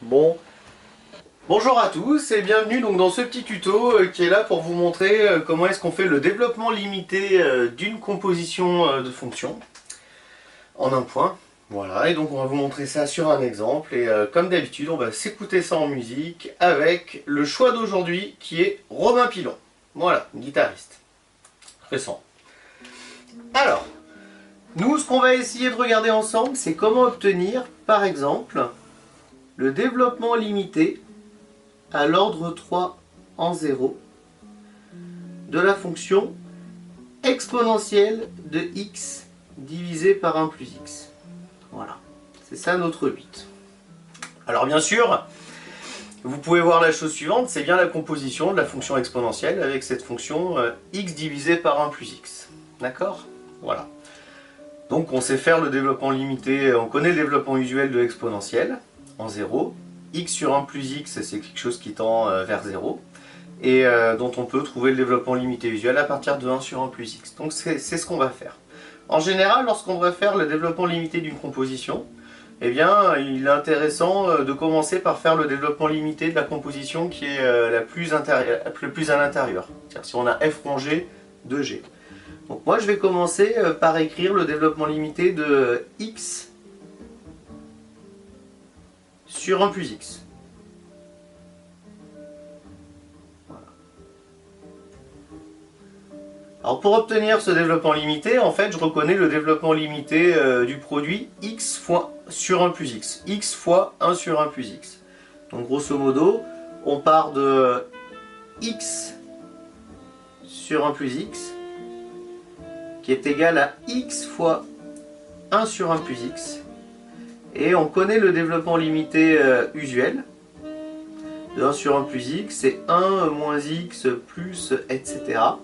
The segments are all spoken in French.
Bon, bonjour à tous et bienvenue donc dans ce petit tuto qui est là pour vous montrer comment est-ce qu'on fait le développement limité d'une composition de fonctions en un point. Voilà, et donc on va vous montrer ça sur un exemple et comme d'habitude on va s'écouter ça en musique avec le choix d'aujourd'hui qui est Robin Pilon. Voilà, guitariste. Récent. Alors, nous ce qu'on va essayer de regarder ensemble c'est comment obtenir par exemple le développement limité à l'ordre 3 en 0 de la fonction exponentielle de x divisé par 1 plus x. Voilà, c'est ça notre but. Alors bien sûr, vous pouvez voir la chose suivante, c'est bien la composition de la fonction exponentielle avec cette fonction x divisé par 1 plus x. D'accord? Voilà. Donc on sait faire le développement limité, on connaît le développement usuel de l'exponentielle en 0. X sur 1 plus x, c'est quelque chose qui tend vers 0. Et dont on peut trouver le développement limité usuel à partir de 1 sur 1 plus x. Donc c'est ce qu'on va faire. En général, lorsqu'on va faire le développement limité d'une composition, eh bien, il est intéressant de commencer par faire le développement limité de la composition qui est la plus à l'intérieur. C'est-à-dire si on a f rongé de g. Donc moi je vais commencer par écrire le développement limité de x sur 1 plus x. Voilà. Alors pour obtenir ce développement limité, en fait je reconnais le développement limité du produit x fois sur 1 plus x. X fois 1 sur 1 plus x. Donc grosso modo, on part de x sur 1 plus x qui est égal à x fois 1 sur 1 plus x. Et on connaît le développement limité usuel. De 1 sur 1 plus x, c'est 1 moins x plus etc. Alors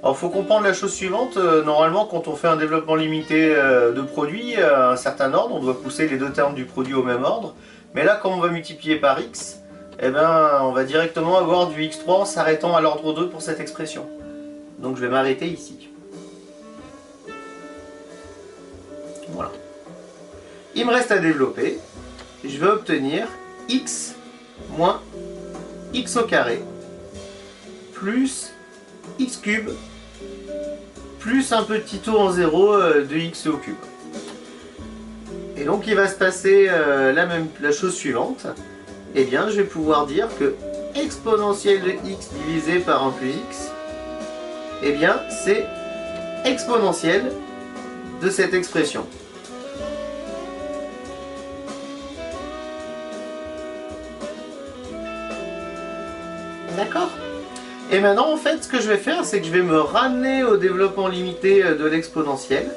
il faut comprendre la chose suivante, normalement quand on fait un développement limité de produit à un certain ordre, on doit pousser les deux termes du produit au même ordre. Mais là quand on va multiplier par x, eh ben, on va directement avoir du x3 en s'arrêtant à l'ordre 2 pour cette expression. Donc je vais m'arrêter ici. Voilà. Il me reste à développer. Je vais obtenir x moins x au carré plus x cube plus un petit taux en 0 de x au cube. Et donc il va se passer la chose suivante. Eh bien je vais pouvoir dire que exponentielle de x divisé par 1 plus x, eh bien c'est exponentielle de cette expression. D'accord? Et maintenant, en fait, ce que je vais faire, c'est que je vais me ramener au développement limité de l'exponentielle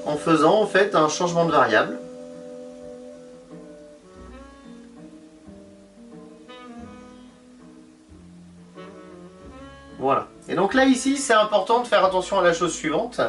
en faisant, en fait, un changement de variable. Voilà. Et donc là, ici, c'est important de faire attention à la chose suivante.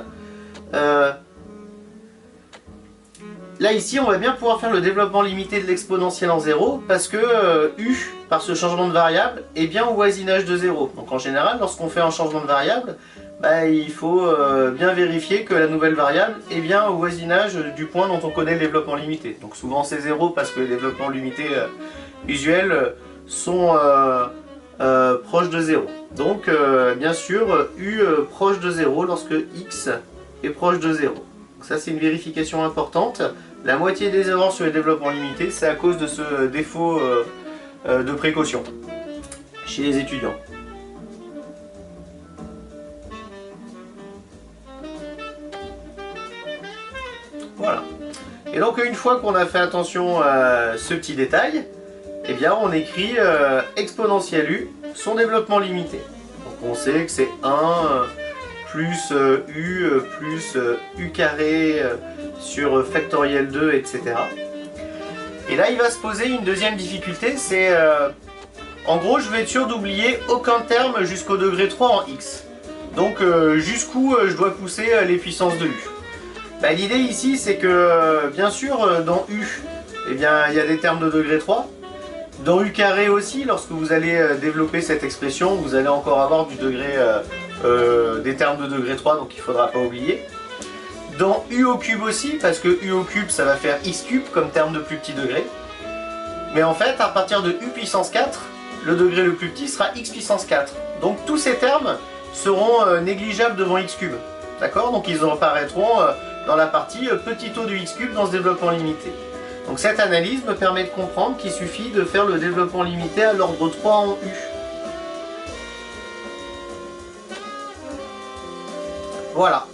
Là, ici, on va bien pouvoir faire le développement limité de l'exponentielle en 0 parce que u, par ce changement de variable, est bien au voisinage de 0. Donc en général, lorsqu'on fait un changement de variable, bah, il faut bien vérifier que la nouvelle variable est bien au voisinage du point dont on connaît le développement limité. Donc souvent c'est 0 parce que les développements limités usuels sont proches de 0. Donc bien sûr, u proche de 0 lorsque x est proche de 0. Ça c'est une vérification importante. La moitié des erreurs sur les développements limités, c'est à cause de ce défaut de précaution chez les étudiants. Voilà. Et donc une fois qu'on a fait attention à ce petit détail, eh bien on écrit exponentielle u, son développement limité. Donc on sait que c'est 1 plus u plus u carré sur factoriel 2, etc. Et là il va se poser une deuxième difficulté, c'est en gros je vais être sûr d'oublier aucun terme jusqu'au degré 3 en x. Donc jusqu'où je dois pousser les puissances de u. Bah, l'idée ici c'est que bien sûr dans u, eh bien, il y a des termes de degré 3. Dans u carré aussi, lorsque vous allez développer cette expression, vous allez encore avoir du degré, des termes de degré 3, donc il ne faudra pas oublier. Dans u au cube aussi, parce que u au cube ça va faire x cube comme terme de plus petit degré. Mais en fait, à partir de u puissance 4, le degré le plus petit sera x puissance 4. Donc tous ces termes seront négligeables devant x cube. D'accord? Donc ils apparaîtront dans la partie petit o de x cube dans ce développement limité. Donc cette analyse me permet de comprendre qu'il suffit de faire le développement limité à l'ordre 3 en u. Voilà.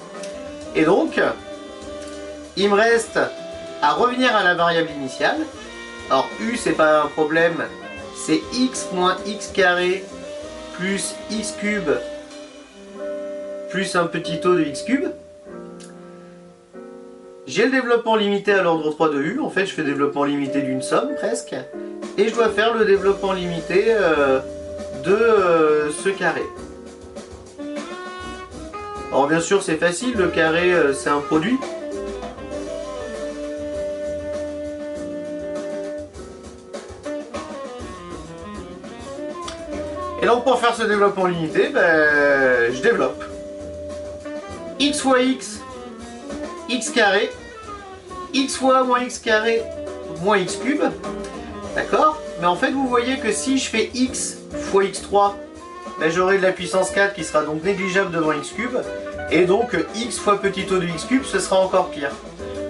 Et donc, il me reste à revenir à la variable initiale. Alors u, c'est pas un problème, c'est x moins x carré plus x cube plus un petit o de x cube. J'ai le développement limité à l'ordre 3 de u. En fait, je fais développement limité d'une somme presque. Et je dois faire le développement limité de ce carré. Alors bien sûr c'est facile, le carré c'est un produit. Et donc pour faire ce développement limité, je développe x fois x, x carré, x fois moins x carré, moins x cube. D'accord? Mais en fait vous voyez que si je fais x fois x3, j'aurai de la puissance 4 qui sera donc négligeable devant x cube. Et donc x fois petit o de x cube, ce sera encore pire.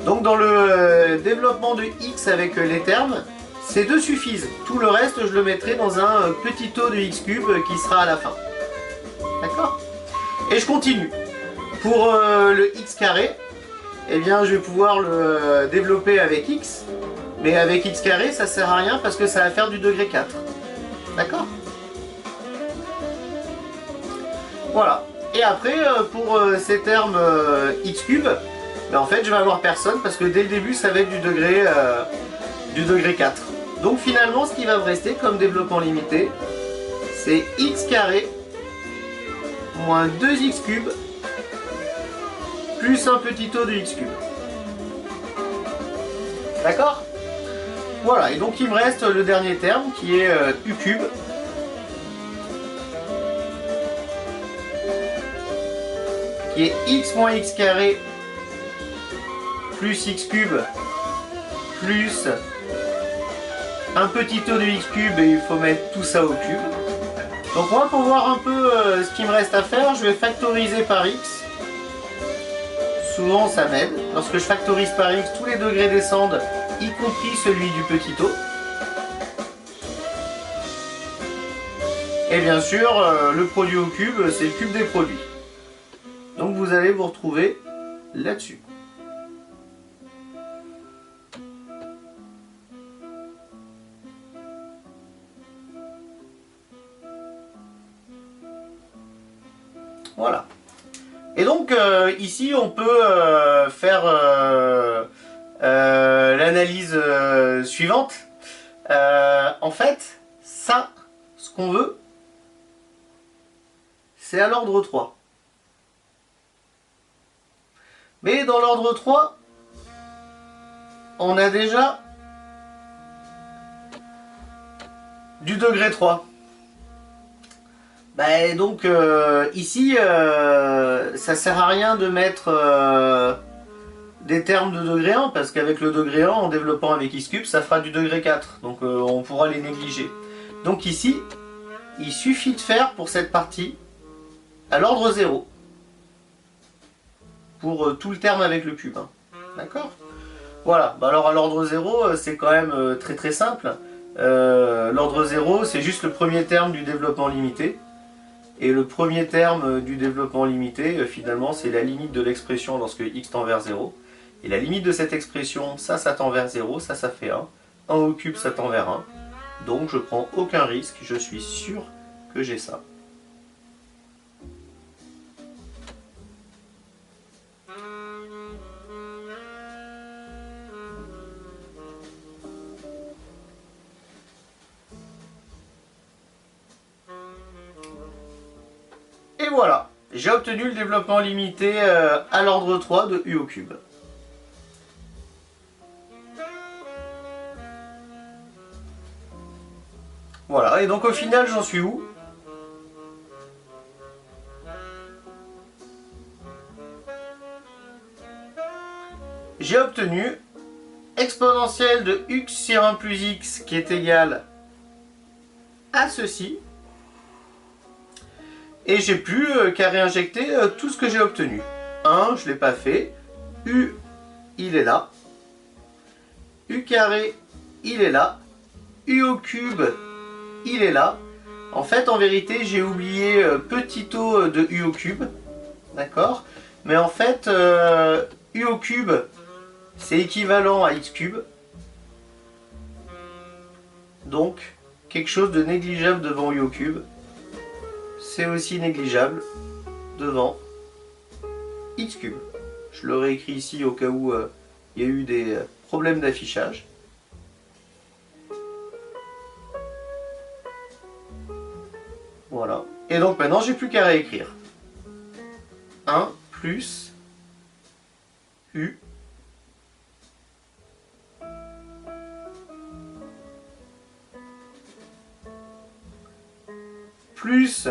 Donc dans le développement de x avec les termes, ces deux suffisent. Tout le reste, je le mettrai dans un petit o de x cube qui sera à la fin. D'accord? Et je continue. Pour le x carré, eh bien je vais pouvoir le développer avec x. Mais avec x carré, ça sert à rien parce que ça va faire du degré 4. D'accord? Voilà. Et après, pour ces termes x cube, en fait, je vais avoir personne parce que dès le début, ça va être du degré 4. Donc finalement, ce qui va me rester comme développement limité, c'est x carré moins 2x cube plus un petit o de x cube. D'accord? Voilà, et donc il me reste le dernier terme qui est u cube. Qui est x moins x carré plus x cube plus un petit o de x cube et il faut mettre tout ça au cube. Donc moi pour voir un peu ce qu'il me reste à faire, je vais factoriser par x. Souvent ça m'aide. Lorsque je factorise par x, tous les degrés descendent, y compris celui du petit o. Et bien sûr, le produit au cube, c'est le cube des produits. Donc vous allez vous retrouver là-dessus. Voilà. Et donc ici on peut faire l'analyse suivante. En fait, ça, ce qu'on veut, c'est à l'ordre 3. Mais dans l'ordre 3, on a déjà du degré 3. Donc ici, ça sert à rien de mettre des termes de degré 1, parce qu'avec le degré 1, en développant avec x cube, ça fera du degré 4. Donc on pourra les négliger. Donc ici, il suffit de faire pour cette partie à l'ordre 0. Pour tout le terme avec le cube. Hein. D'accord? Voilà, alors à l'ordre 0, c'est quand même très très simple. L'ordre 0, c'est juste le premier terme du développement limité. Et le premier terme du développement limité, finalement, c'est la limite de l'expression lorsque x tend vers 0. Et la limite de cette expression, ça tend vers 0, ça fait 1. 1 au cube, ça tend vers 1. Donc je prends aucun risque, je suis sûr que j'ai ça. Et voilà, j'ai obtenu le développement limité à l'ordre 3 de u au cube. Voilà, et donc au final j'en suis où? J'ai obtenu exponentielle de x sur 1 plus x qui est égale à ceci. Et j'ai plus qu'à réinjecter tout ce que j'ai obtenu. 1, je ne l'ai pas fait. U, il est là. U carré, il est là. U au cube, il est là. En fait, en vérité, j'ai oublié petit o de U au cube. D'accord? Mais en fait, U au cube, c'est équivalent à x cube. Donc, quelque chose de négligeable devant U au cube, c'est aussi négligeable devant x cube. Je le réécris ici au cas où il y a eu des problèmes d'affichage. Voilà. Et donc maintenant, j'ai plus qu'à réécrire. 1 plus U plus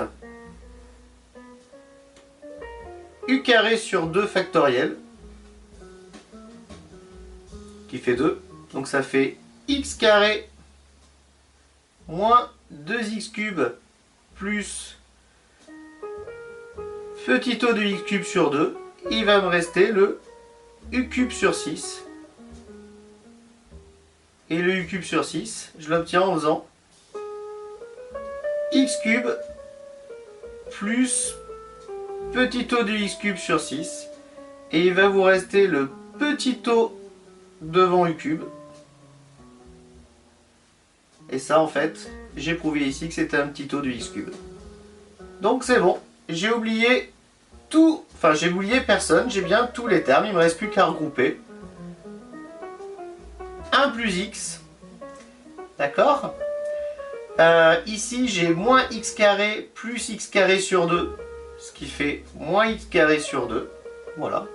U carré sur 2 factoriel qui fait 2. Donc ça fait x carré moins 2x cube plus petit o de x cube sur 2. Il va me rester le u cube sur 6. Et le u cube sur 6, je l'obtiens en faisant x cube plus petit o de x cube sur 6. Et il va vous rester le petit o devant u cube. Et ça, en fait, j'ai prouvé ici que c'était un petit o de x cube. Donc c'est bon. J'ai oublié tout. Enfin, j'ai oublié personne. J'ai bien tous les termes. Il ne me reste plus qu'à regrouper. 1 plus x. D'accord? Ici, j'ai moins x carré plus x carré sur 2. Ce qui fait moins x carré sur 2. Voilà.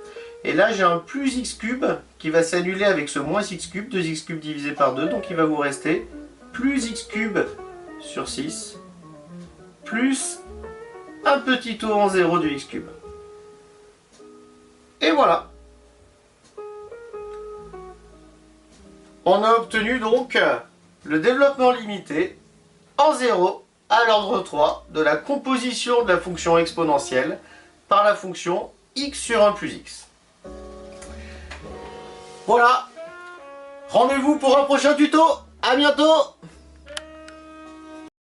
Et là, j'ai un plus x cube qui va s'annuler avec ce moins x cube. 2x cube divisé par 2. Donc il va vous rester plus x cube sur 6 plus un petit o en 0 de x cube. Et voilà. On a obtenu donc le développement limité en 0 à l'ordre 3 de la composition de la fonction exponentielle par la fonction x sur 1 plus x. Voilà. Rendez-vous pour un prochain tuto. À bientôt.